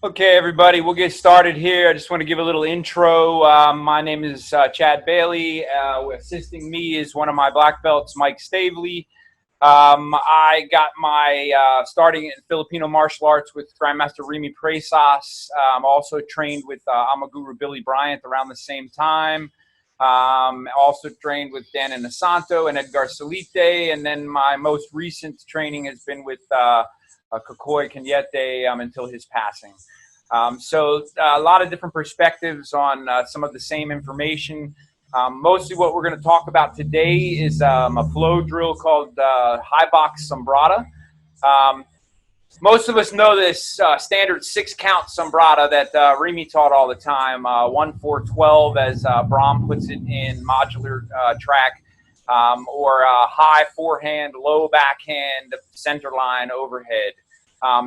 Okay, everybody, we'll get started here. I just want to give a little intro. My name is Chad Bailey. Assisting me is one of my black belts, Mike Stavely. I got my starting in Filipino martial arts with Grandmaster Remy Presas. Also trained with Amaguru Billy Bryant around the same time. Also trained with Dan Inosanto and Edgar Salite. And then my most recent training has been with Kokoy Kenyete until his passing. So a lot of different perspectives on some of the same information. Mostly what we're going to talk about today is a flow drill called high box sombrata. Most of us know this standard 6-count sombrata that Remy taught all the time, 1-4-12 as Brahm puts it in modular track, or high forehand, low backhand, center line, overhead.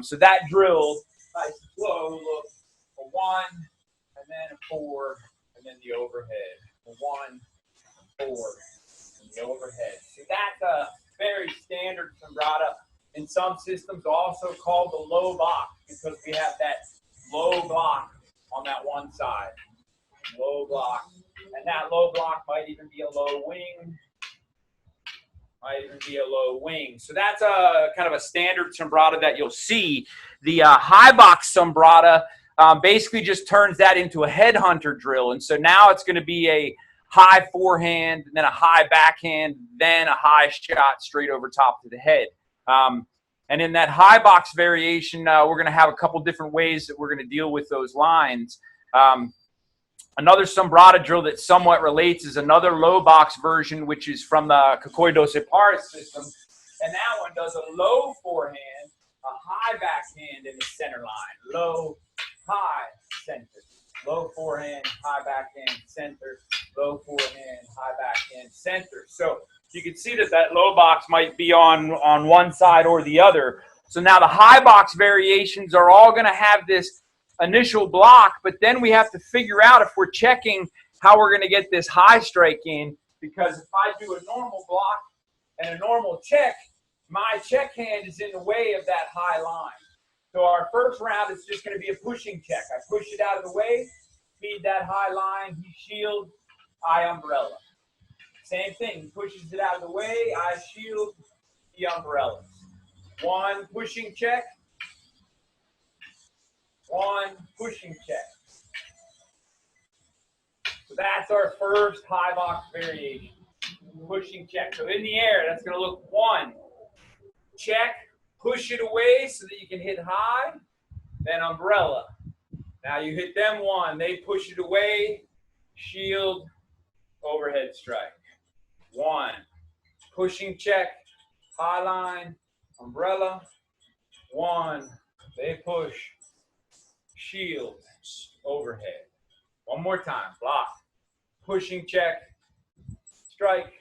So that drill, nice flow, look, a 1, and then a 4, and then the overhead. A 1, 4, and the overhead. So that's a very standard sombrata. In some systems, also called the low block, because we have that low block on that one side. Low block. And that low block might even be a low wing. So that's a kind of a standard sombrata that you'll see. The high box sombrata basically just turns that into a headhunter drill. And so now it's going to be a high forehand, then a high backhand, then a high shot straight over top to the head. And in that high box variation, we're going to have a couple different ways that we're going to deal with those lines. Another sombrata drill that somewhat relates is another low box version, which is from the Kokoy 12 Pares system. And that one does a low forehand, a high backhand in the center line. Low, high, center. Low forehand, high backhand, center. Low forehand, high backhand, center. So you can see that that low box might be on one side or the other. So now the high box variations are all going to have this initial block, but then we have to figure out if we're checking how we're going to get this high strike in, because if I do a normal block and a normal check, my check hand is in the way of that high line. So our first round is just going to be a pushing check. I push it out of the way, feed that high line, he shield, I umbrella. Same thing, he pushes it out of the way, I shield, he umbrellas. 1 pushing check, 1 pushing check. So that's our first high box variation. Pushing check. So in the air, that's going to look 1. Check, push it away so that you can hit high, then umbrella. Now you hit them 1, they push it away, shield, overhead strike. 1. Pushing check, high line, umbrella. 1, they push, shield, overhead. One more time, block, pushing check, strike,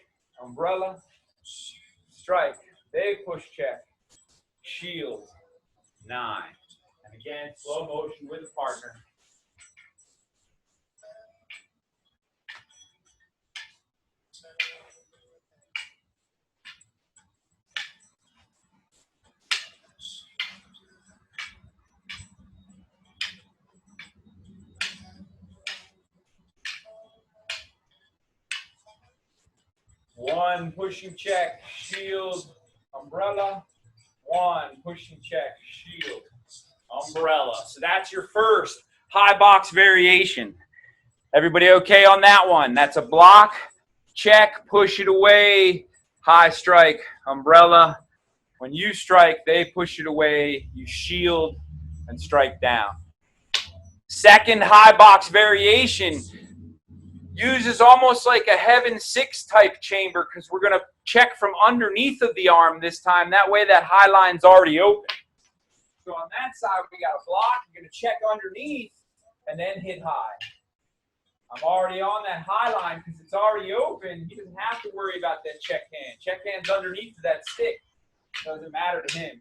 umbrella, strike, they push check, shield, 9. And again, slow motion with a partner. One pushing check, shield, umbrella. 1 pushing check, shield, umbrella. So that's your first high box variation. Everybody okay on that one? That's a block, check, push it away, high strike, umbrella. When you strike, they push it away, you shield and strike down. Second high box variation uses almost like a heaven 6 type chamber, because we're going to check from underneath of the arm this time. That way that high line's already open. So on that side, we got a block. You're going to check underneath and then hit high. I'm already on that high line because it's already open. He doesn't have to worry about that check hand. Check hand's underneath that stick. Doesn't matter to him.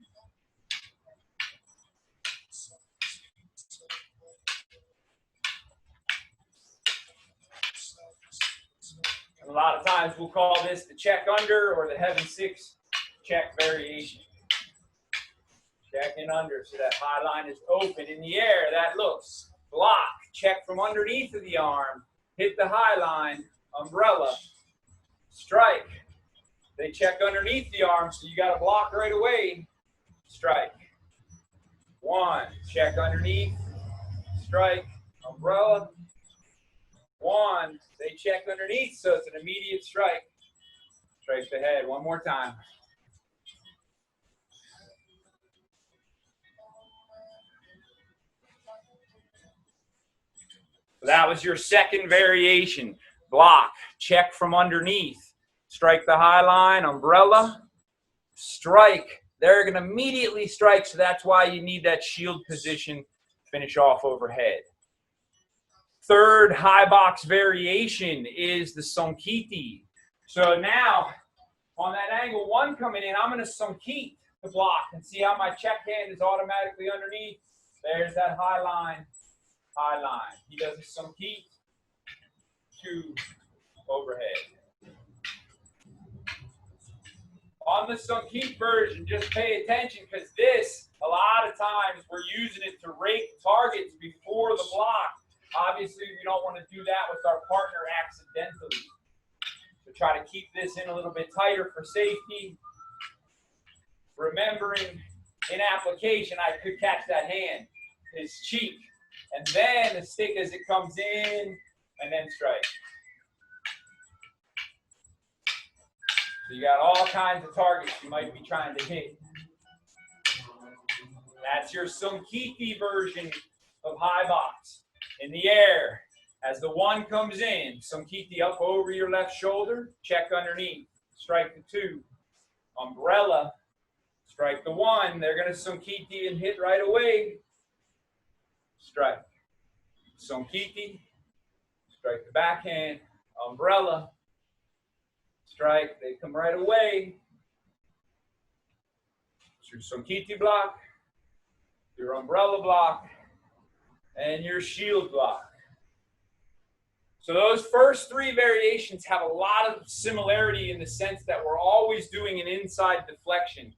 And a lot of times we'll call this the check under or the heaven 6 check variation. Checking under so that high line is open. In the air, that looks. Block. Check from underneath of the arm. Hit the high line. Umbrella. Strike. They check underneath the arm, so you got to block right away. Strike. One. Check underneath. Strike. Umbrella. One. They check underneath, so it's an immediate strike. Strike the head. One more time. So that was your second variation. Block. Check from underneath. Strike the high line. Umbrella. Strike. They're going to immediately strike, so that's why you need that shield position. Finish off overhead. Third high box variation is the Sonkiti. So now, on that angle one coming in, I'm going to Sonkit the block and see how my check hand is automatically underneath. There's that high line, high line. He does a Sonkit, 2 overhead. On the Sonkit version, just pay attention because this, a lot of times, we're using it to rake targets before the block. Obviously, we don't want to do that with our partner accidentally. So try to keep this in a little bit tighter for safety. Remembering, in application, I could catch that hand, his cheek, and then the stick as it comes in, and then strike. So you got all kinds of targets you might be trying to hit. That's your Sonkiti version of high box. In the air, as the one comes in, Sonkiti up over your left shoulder, check underneath, strike the 2. Umbrella, strike the 1. They're going to Sonkiti and hit right away. Strike. Sonkiti, strike the backhand. Umbrella, strike. They come right away. Your Sonkiti block, your umbrella block, and your shield block. So those first 3 variations have a lot of similarity in the sense that we're always doing an inside deflection.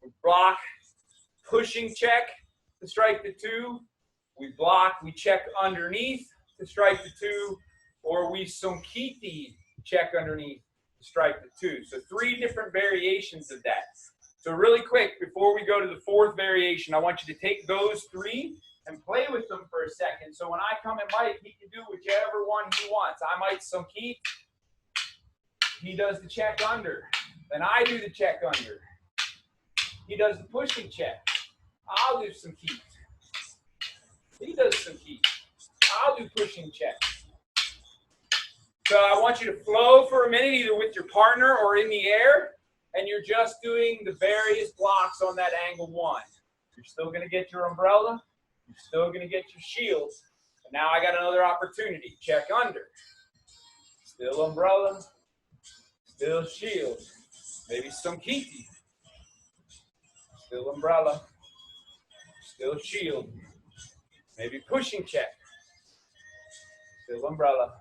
We block, pushing check to strike the 2. We block, we check underneath to strike the 2. Or we Sonkiti check underneath to strike the 2. So 3 different variations of that. So really quick, before we go to the 4th variation, I want you to take those 3 and play with them for a second. So when I come at Mike, he can do whichever one he wants. I might Sonkit. He does the check under. Then I do the check under. He does the pushing check. I'll do Sonkit. He does Sonkit. I'll do pushing check. So I want you to flow for a minute, either with your partner or in the air, and you're just doing the various blocks on that angle 1. You're still going to get your umbrella. You're still going to get your shields. And now I got another opportunity. Check under. Still umbrella. Still shield. Maybe Sonkiti. Still umbrella. Still shield. Maybe pushing check. Still umbrella.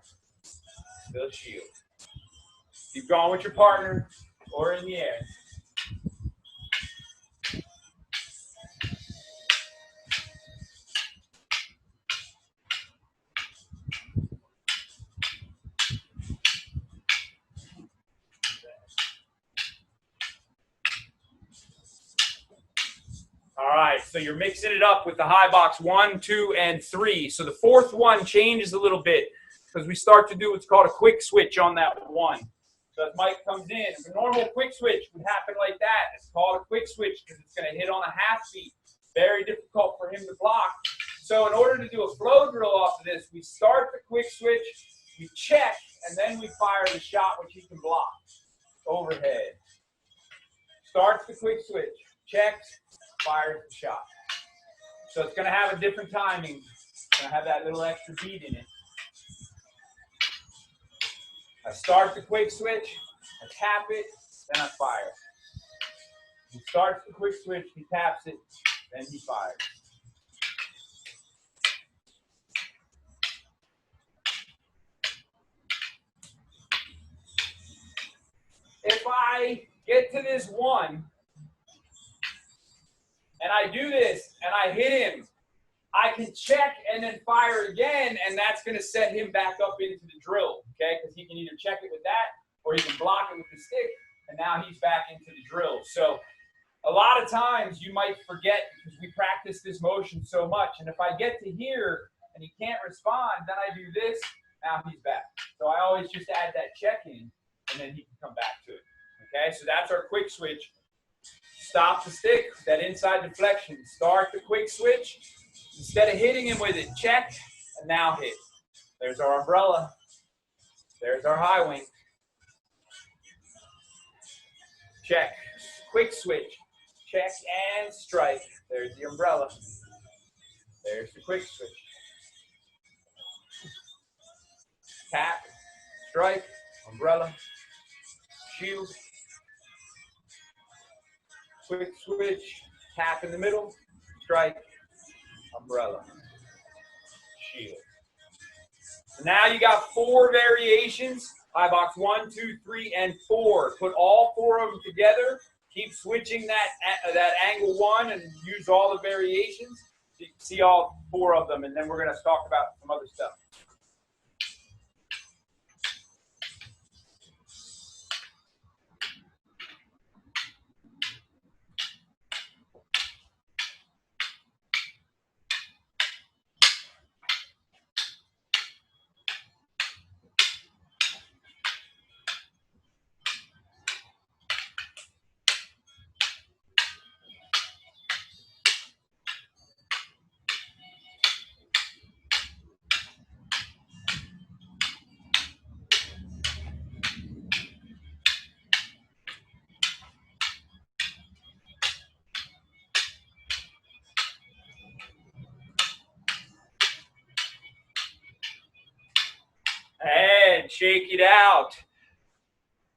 Still shield. Keep going with your partner or in the air. All right, so you're mixing it up with the high box 1, 2, and 3. So the 4th one changes a little bit because we start to do what's called a quick switch on that 1. So as Mike comes in, a normal quick switch would happen like that. It's called a quick switch because it's going to hit on a half beat. Very difficult for him to block. So in order to do a flow drill off of this, we start the quick switch, we check, and then we fire the shot which he can block. Overhead. Starts the quick switch, checks, fires the shot. So it's going to have a different timing. It's going to have that little extra beat in it. I start the quick switch, I tap it, then I fire. He starts the quick switch, he taps it, then he fires. If I get to this 1 and I do this, and I hit him, I can check and then fire again, and that's going to set him back up into the drill, okay? Because he can either check it with that, or he can block it with the stick, and now he's back into the drill. So a lot of times you might forget because we practice this motion so much, and if I get to here and he can't respond, then I do this, now he's back. So I always just add that check in, and then he can come back to it, okay? So that's our quick switch. Stop the stick, that inside deflection. Start the quick switch. Instead of hitting him with it, check, and now hit. There's our umbrella. There's our high wing. Check. Quick switch. Check and strike. There's the umbrella. There's the quick switch. Tap, strike, umbrella, shield. Quick switch, tap in the middle, strike, umbrella, shield. So now you got 4 variations. High box 1, 2, 3, and 4. Put all 4 of them together. Keep switching that angle 1 and use all the variations. So you can see all 4 of them, and then we're going to talk about some other stuff. And shake it out.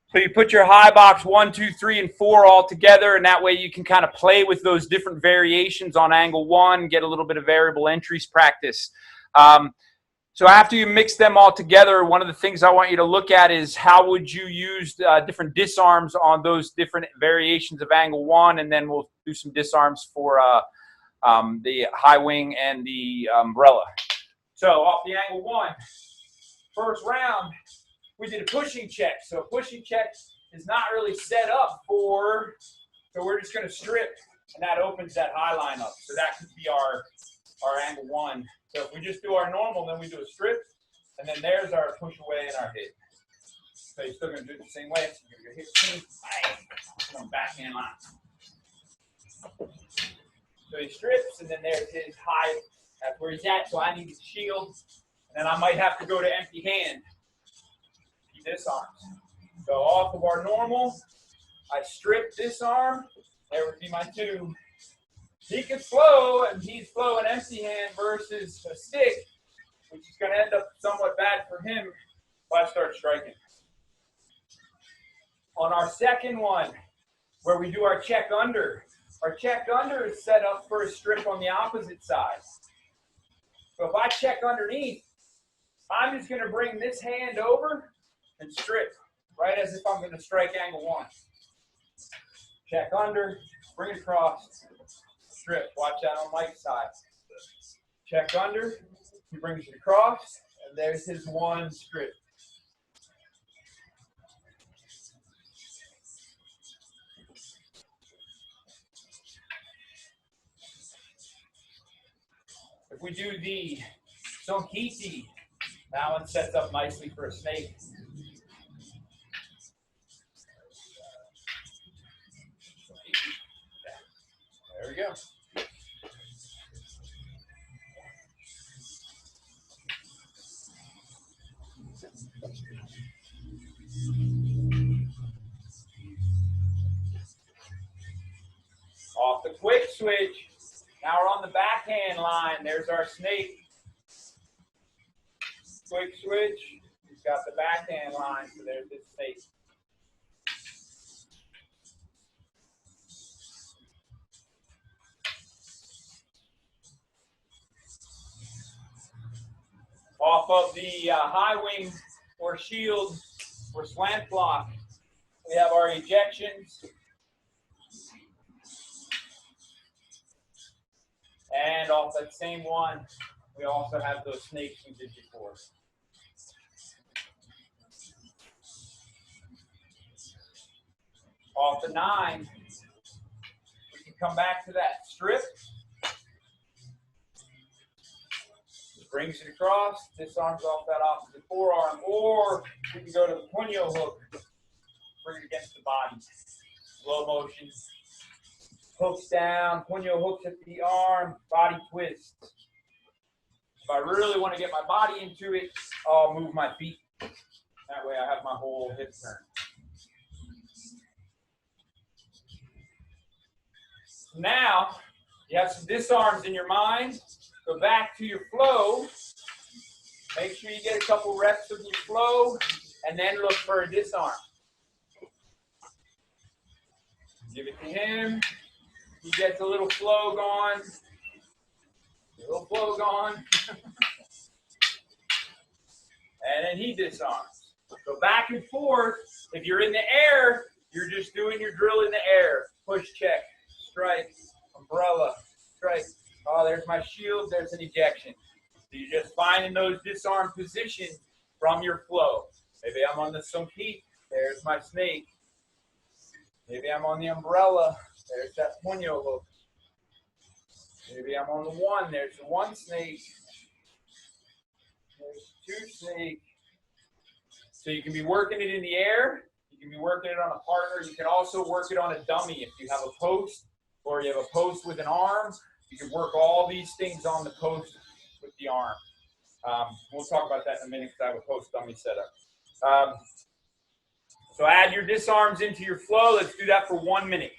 So you put your high box 1, 2, 3, and 4 all together, and that way you can kind of play with those different variations on angle 1, get a little bit of variable entries practice. So after you mix them all together, one of the things I want you to look at is how would you use different disarms on those different variations of angle 1, and then we'll do some disarms for the high wing and the umbrella. So off the angle 1, first round, we did a pushing check. So a pushing check is not really set up for, so we're just going to strip, and that opens that high line up. So that could be our angle 1. So if we just do our normal, then we do a strip, and then there's our push away and our hit. So you're still going to do it the same way. So you're going to hit 2, bang, backhand line. So he strips, and then there's his high. That's where he's at. So I need his shield, and then I might have to go to empty hand. He disarms. So off of our normal, I strip, disarm. There would be my 2. He could flow, and he's flowing empty hand versus a stick, which is going to end up somewhat bad for him if I start striking. On our second one, where we do our check under is set up for a strip on the opposite side. So if I check underneath, I'm just going to bring this hand over and strip, right as if I'm going to strike angle 1. Check under, bring it across, strip. Watch that on Mike's side. Check under, he brings it across, and there's his 1 strip. If we do the Sonkiti, that one sets up nicely for a snake. There we go. Off the quick switch. Now we're on the backhand line. There's our snake. Quick switch. He's got the backhand line, so there's his snake. Off of the high wing or shield or slant block, we have our ejections. And off that same one, we also have those snakes we did before. Off the 9, we can come back to that strip. Brings it across, disarms off that opposite forearm, or we can go to the puño hook, bring it against the body. Slow motion. Hooks down, puño hooks at the arm, body twist. If I really want to get my body into it, I'll move my feet. That way I have my whole hip turn. Now, you have some disarms in your mind. Go back to your flow. Make sure you get a couple reps of your flow, and then look for a disarm. Give it to him. He gets a little flow going. A little flow going. And then he disarms. Go back and forth. If you're in the air, you're just doing your drill in the air. Push check, strike, umbrella, strike. Oh, there's my shield. There's an ejection. So you're just finding those disarm positions from your flow. Maybe I'm on the sunkeet. There's my snake. Maybe I'm on the umbrella. There's that puño hook. Maybe I'm on the 1. There's the 1 snake. There's 2 snake. So you can be working it in the air. You can be working it on a partner. You can also work it on a dummy if you have a post or you have a post with an arm. You can work all these things on the post with the arm. We'll talk about that in a minute because I have a post dummy setup. So add your disarms into your flow. Let's do that for 1 minute.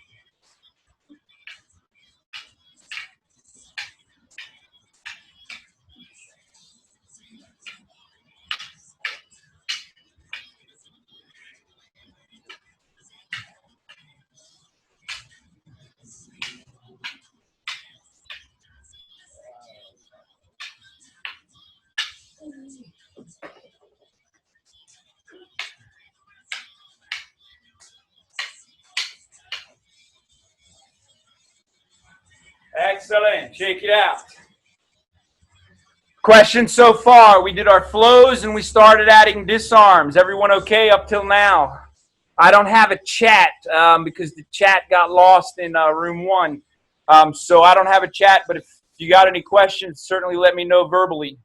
Excellent. Shake it out. Questions so far? We did our flows and we started adding disarms. Everyone okay up till now? I don't have a chat because the chat got lost in room 1. So I don't have a chat, but if you got any questions, certainly let me know verbally.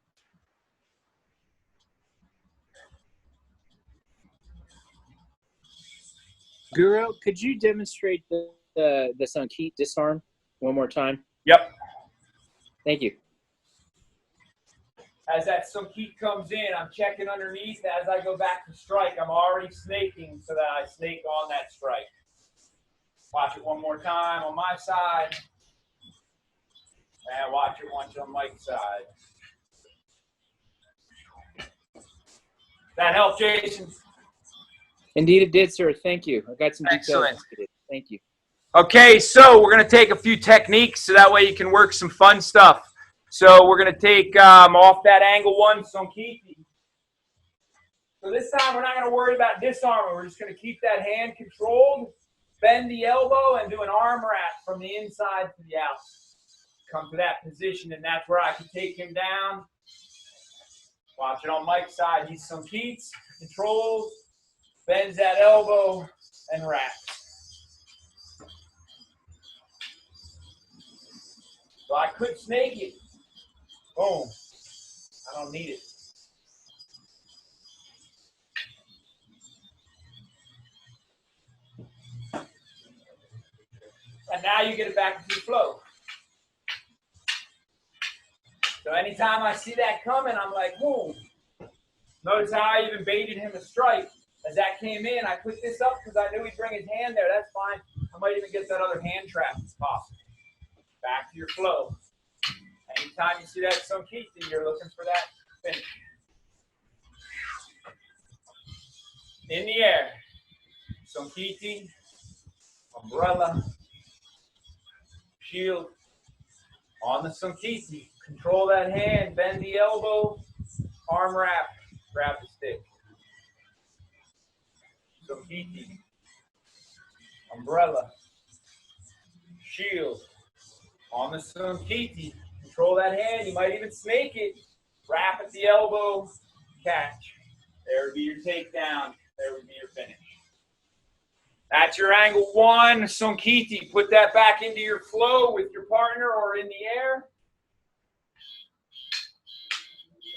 Guru, could you demonstrate the sunkeet disarm one more time? Yep. Thank you. As that sunkeet comes in, I'm checking underneath. As I go back to strike, I'm already snaking so that I snake on that strike. Watch it one more time on my side. And watch it once on Mike's side. That help, Jason? Indeed it did, sir. Thank you. I got some details. Excellent. Thank you. Okay, so we're going to take a few techniques so that way you can work some fun stuff. So we're going to take off that angle 1 sunkeet. So this time we're not going to worry about disarming. We're just going to keep that hand controlled, bend the elbow, and do an arm wrap from the inside to the out. Come to that position, and that's where I can take him down. Watch it on Mike's side. He's sunkeets, controls, bends that elbow, and wraps. So I could snake it. Boom. I don't need it. And now you get it back into the flow. So anytime I see that coming, I'm like, boom. Notice how I even baited him a strike. As that came in, I put this up because I knew he'd bring his hand there. That's fine. I might even get that other hand trap if possible. Back to your flow. Anytime you see that sunkeet, you're looking for that finish. In the air. Sunkeet, umbrella, shield. On the sunkeet, control that hand, bend the elbow, arm wrap, grab the stick. Sunkeet, umbrella, shield. On the sunkeet, Control that hand. You might even snake it. Wrap at the elbow. Catch. There would be your takedown. There would be your finish. That's your angle one. Sonkiti. Put that back into your flow with your partner or in the air.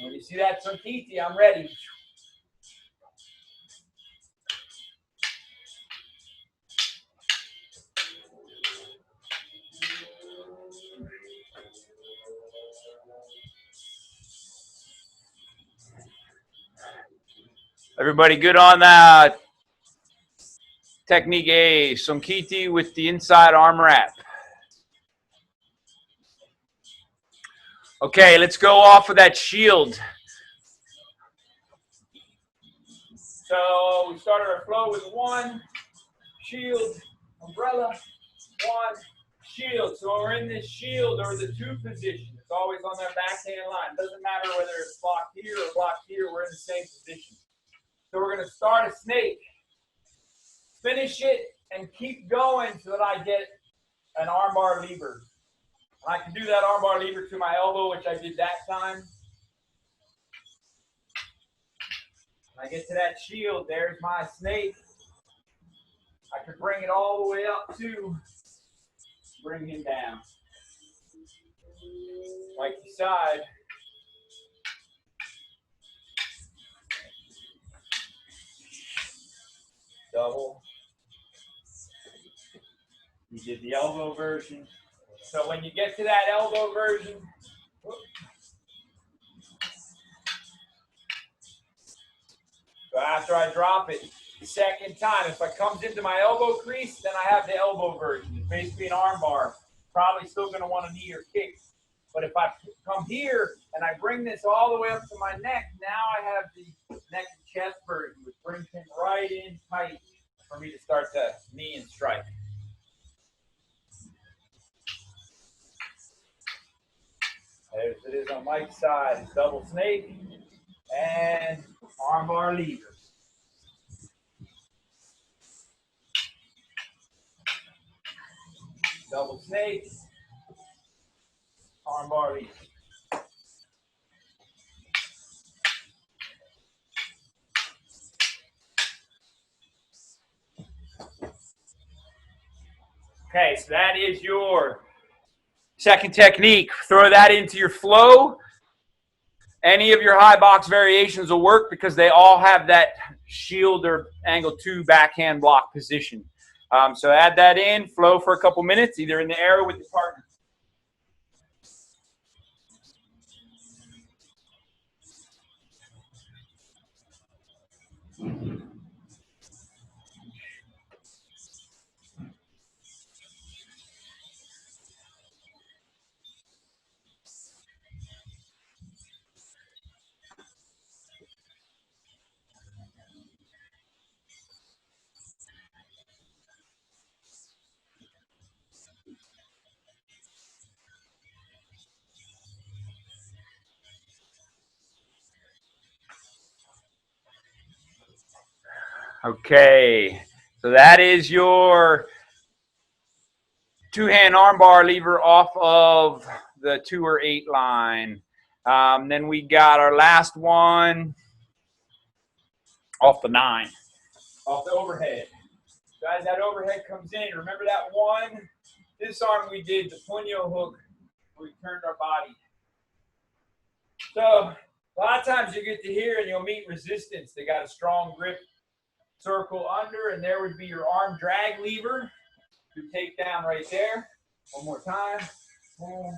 When you see that Sonkiti, I'm ready. Everybody good on that? Technique A, Sonkiti with the inside arm wrap. Okay, let's go off of that shield. So we started our flow with one, shield, umbrella, one, shield. So we're in this shield or the two position. It's always on that backhand line. Doesn't matter whether it's blocked here or blocked here, we're in the same position. So we're going to start a snake, finish it, and keep going so that I get an armbar lever. And I can do that armbar lever to my elbow, which I did that time. When I get to that shield, there's my snake. I could bring it all the way up to bring him down. Like the side. Double. You did the elbow version. So when you get to that elbow version, so after I drop it, the second time, if it comes into my elbow crease, then I have the elbow version. It's basically an arm bar. Probably still going to want a knee or kick. But if I come here and I bring this all the way up to my neck, now I have the neck and chest version, which brings him right in tight for me to start to knee and strike. As it is on Mike's side, double snake and armbar lever. Double snake, armbar lever. Okay, so that is your second technique. Throw that into your flow. Any of your high box variations will work because they all have that shield or angle 2 backhand block position. So add that in, flow for a couple minutes, either in the air or with your partner. Okay, so that is your two-hand armbar lever off of the 2 or 8 line. Then we got our last one off the 9, off the overhead. So as that overhead comes in, remember that one? This arm we did the puño hook. We turned our body. So a lot of times you get to here and you'll meet resistance. They got a strong grip. Circle under, and there would be your arm drag lever. You take down right there. One more time. Boom.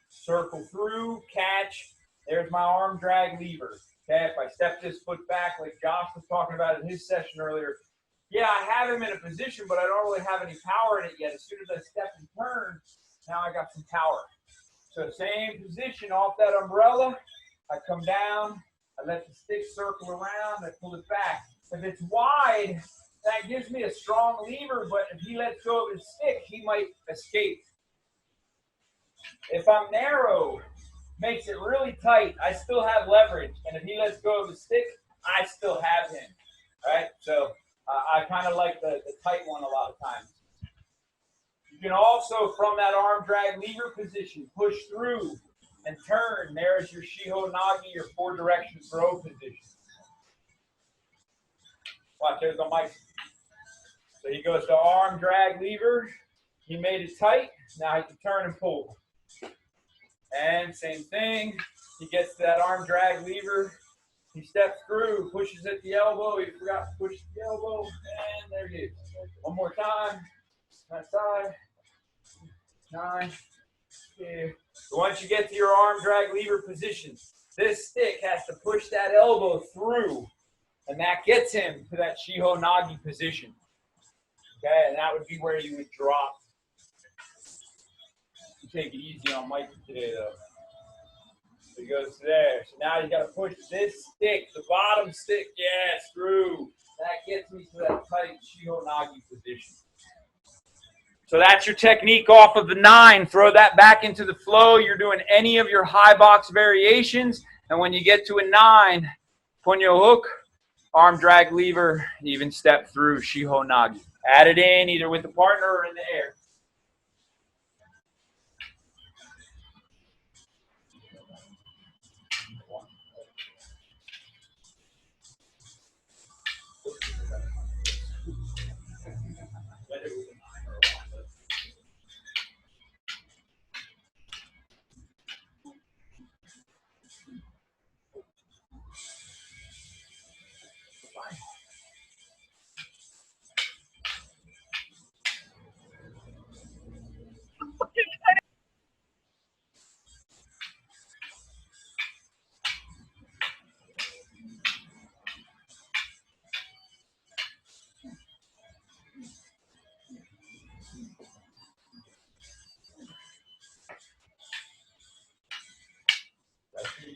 Circle through, catch. There's my arm drag lever. Okay, if I step this foot back like Josh was talking about in his session earlier, yeah, I have him in a position, but I don't really have any power in it yet. As soon as I step and turn, now I got some power. So same position off that umbrella. I come down. I let the stick circle around. I pull it back. If it's wide, that gives me a strong lever, but if he lets go of his stick, he might escape. If I'm narrow, makes it really tight, I still have leverage. And if he lets go of his stick, I still have him. All right? So I kind of like the tight one a lot of times. You can also, from that arm drag lever position, push through and turn. There's your Shiho Nagi, your 4-direction throw position. Watch, there's the mic. So he goes to arm drag lever. He made it tight. Now he can turn and pull. And same thing. He gets to that arm drag lever. He steps through, pushes at the elbow. He forgot to push the elbow. And there it is. One more time. That side. 9. 2. So once you get to your arm drag lever position, this stick has to push that elbow through. And that gets him to that Shiho Nagi position. Okay, and that would be where you would drop. You take it easy on Mike today, though. So he goes there. So now you got to push this stick, the bottom stick, yes, through. That gets me to that tight Shiho Nagi position. So that's your technique off of the 9. Throw that back into the flow. You're doing any of your high box variations. And when you get to a 9, punyo hook, arm drag lever, even step through Shiho Nagi. Add it in either with the partner or in the air.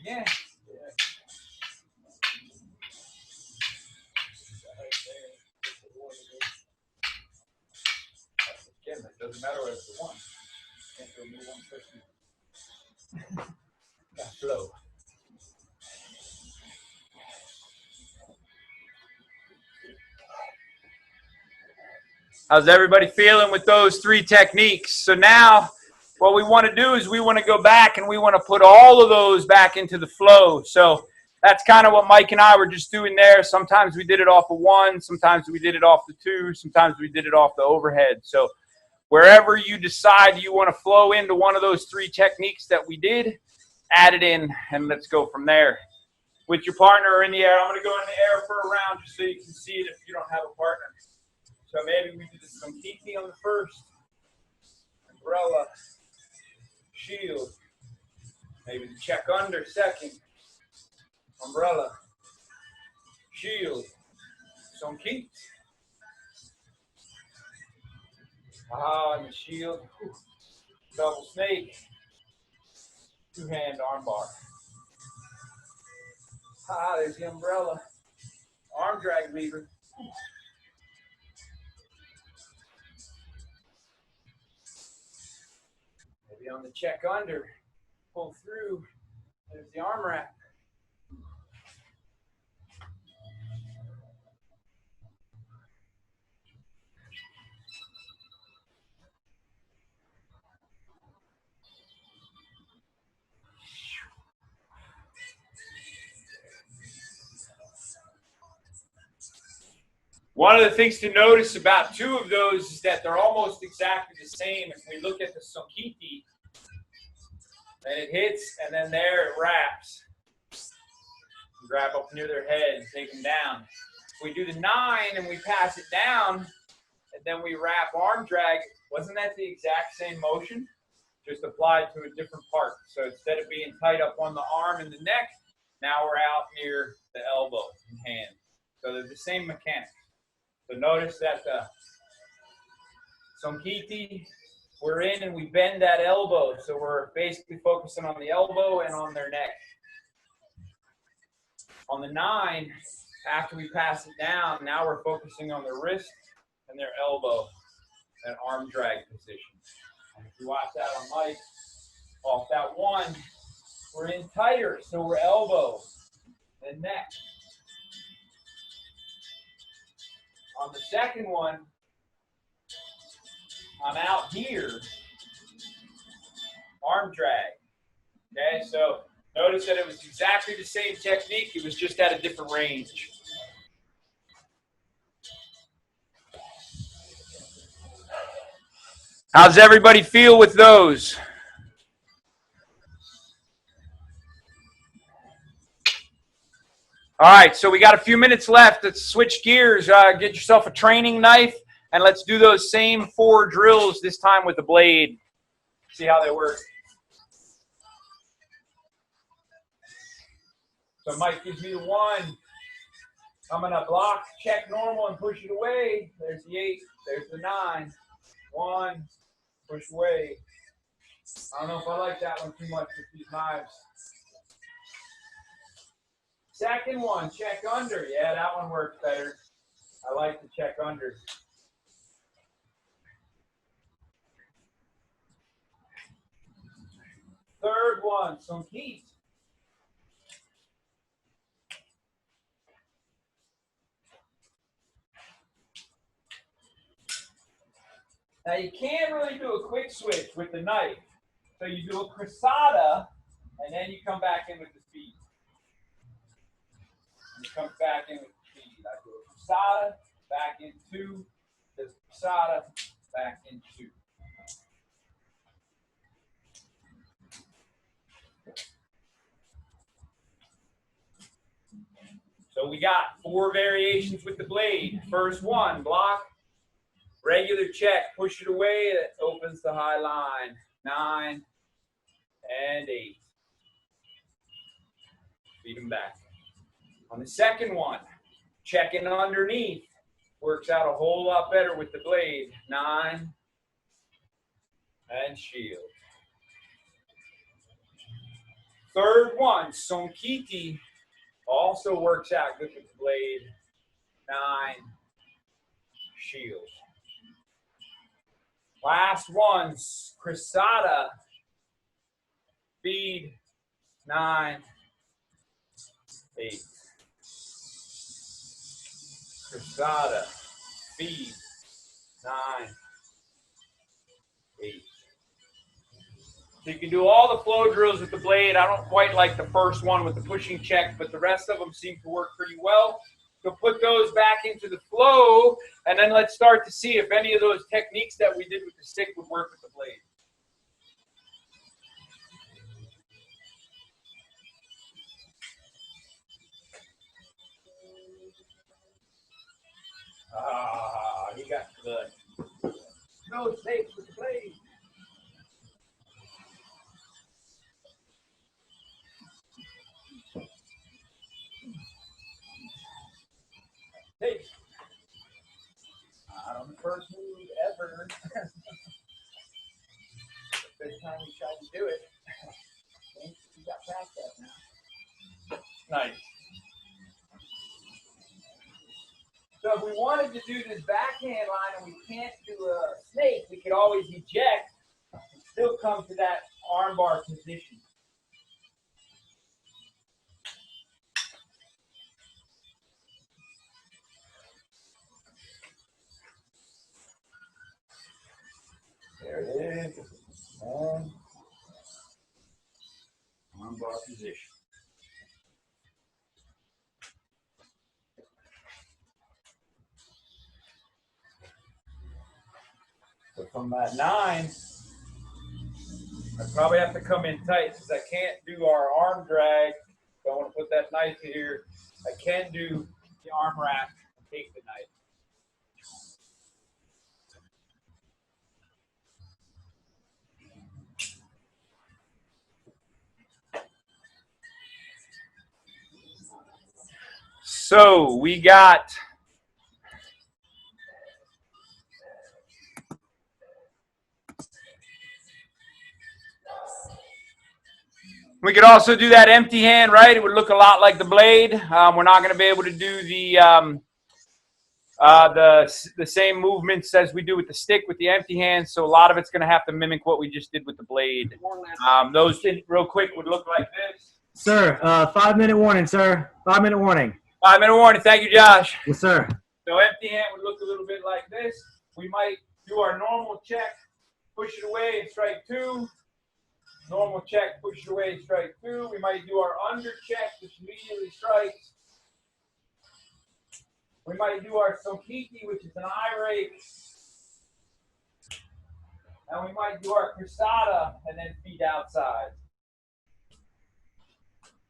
Again. Again, it doesn't matter what it's the one. Can't remove one person. Got flow. How's everybody feeling with those 3 techniques? So now what we want to do is we want to go back and we want to put all of those back into the flow. So that's kind of what Mike and I were just doing there. Sometimes we did it off of 1, sometimes we did it off the 2, sometimes we did it off the overhead. So wherever you decide you want to flow into one of those 3 techniques that we did, add it in and let's go from there. With your partner or in the air, I'm going to go in the air for a round just so you can see it if you don't have a partner. So maybe we did some kiki on the first, umbrella, shield, maybe the check under second, umbrella, shield, some kiki. And the shield, double snake, 2-hand armbar. There's the umbrella, arm drag lever. Maybe on the check under, pull through, there's the arm wrap. One of the things to notice about 2 of those is that they're almost exactly the same. If we look at the Sonkiti, then it hits, and then there it wraps. You grab up near their head and take them down. If we do the 9 and we pass it down, and then we wrap arm drag, wasn't that the exact same motion? Just applied to a different part. So instead of being tight up on the arm and the neck, now we're out near the elbow and hand. So they're the same mechanics. So notice that the Sonkiti, we're in and we bend that elbow. So we're basically focusing on the elbow and on their neck. On the 9, after we pass it down, now we're focusing on their wrist and their elbow, that arm drag position. And if you watch that on Mike, off that 1, we're in tighter, so we're elbow and neck. On the second one, I'm out here, arm drag. Okay, so notice that it was exactly the same technique. It was just at a different range. How's everybody feel with those? All right, so we got a few minutes left. Let's switch gears. Get yourself a training knife, and let's do those same 4 drills, this time with the blade. See how they work. So Mike gives me the 1. I'm going to block, check normal, and push it away. There's the 8. There's the 9. 1, push away. I don't know if I like that one too much with these knives. Second one, check under. Yeah, that one works better. I like to check under. Third one, some heat. Now you can't really do a quick switch with the knife. So you do a crissata, and then you come back in with the speed. And you come back in with the speed. I do a crissata, back in 2, the crissata, back in 2. So we got 4 variations with the blade. First one, block, regular check, push it away, that opens the high line. 9 and 8. Feed them back. On the second one, checking underneath, works out a whole lot better with the blade. 9 and shield. Third one, sonkiti, also works out good with the blade. 9 shield. Last one, crissata, feed. 9, 8. Crissata, feed. 9, 8. So you can do all the flow drills with the blade. I don't quite like the first one with the pushing check, but the rest of them seem to work pretty well. So put those back into the flow, and then let's start to see if any of those techniques that we did with the stick would work with the blade. Ah, he got good. No snakes with the blade. Hey, not on the first move ever. First time we tried to do it. We got past that now. Nice. So if we wanted to do this backhand line and we can't do a snake, we could always eject and still come to that armbar position. There it is. And armbar position. So from that 9, I probably have to come in tight because I can't do our arm drag. So I want to put that knife here. I can do the arm wrap and take the knife. So we got we could also do that empty hand, right? It would look a lot like the blade. We're not going to be able to do the same movements as we do with the stick with the empty hand. So a lot of it's going to have to mimic what we just did with the blade. Those real quick would look like this. Sir, 5-minute warning, sir. 5-minute warning. 5-minute warning. Thank you, Josh. Yes, sir. So empty hand would look a little bit like this. We might do our normal check, push it away and strike 2. Normal check, push it away, strike 2. We might do our under check, which immediately strikes. We might do our sonkiki, which is an eye rake. And we might do our cruzada and then feet outside.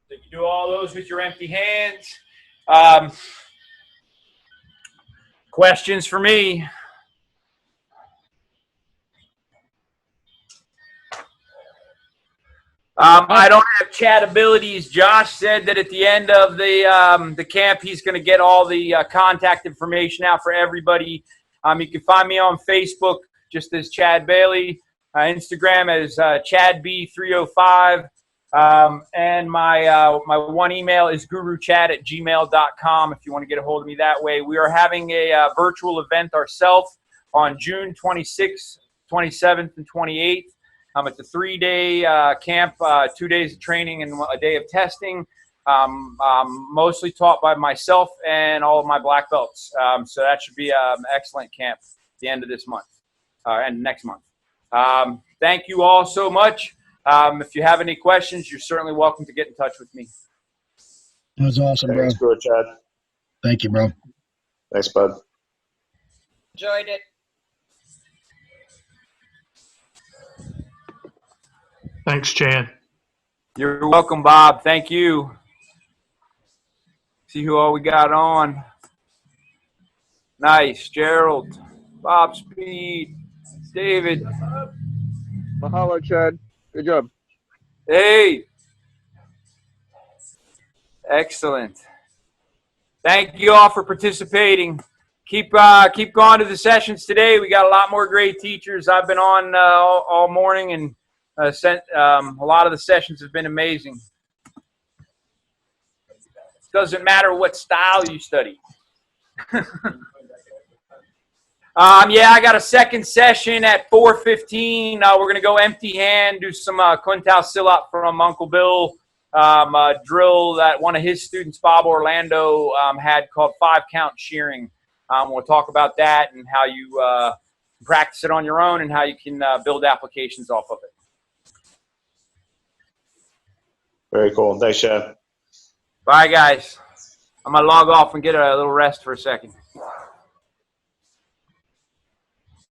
So you do all those with your empty hands. Questions for me? I don't have chat abilities. Josh said that at the end of the camp, he's going to get all the contact information out for everybody. You can find me on Facebook just as Chad Bailey, Instagram as ChadB305, and my one email is gurochad@gmail.com if you want to get a hold of me that way. We are having a virtual event ourselves on June 26th, 27th, and 28th. It's a 3-day camp, 2 days of training and a day of testing, mostly taught by myself and all of my black belts. So that should be an excellent camp at the end of this month and next month. Thank you all so much. If you have any questions, you're certainly welcome to get in touch with me. That was awesome, bro. Thanks, Chad. Thank you, bro. Thanks, bud. Enjoyed it. Thanks, Chad. You're welcome, Bob. Thank you. See who all we got on. Nice. Gerald, Bob Speed, David. Mahalo, Chad. Good job. Hey. Excellent. Thank you all for participating. Keep going to the sessions today. We got a lot more great teachers. I've been on all morning, and a lot of the sessions have been amazing. Doesn't matter what style you study. Yeah, I got a second session at 4:15. We're going to go empty hand, do some Quintal Silop from Uncle Bill, a drill that one of his students, Bob Orlando, had called 5-count shearing. We'll talk about that and how you practice it on your own and how you can build applications off of it. Very cool. Thanks, Chad. Bye, guys. I'm going to log off and get a little rest for a second.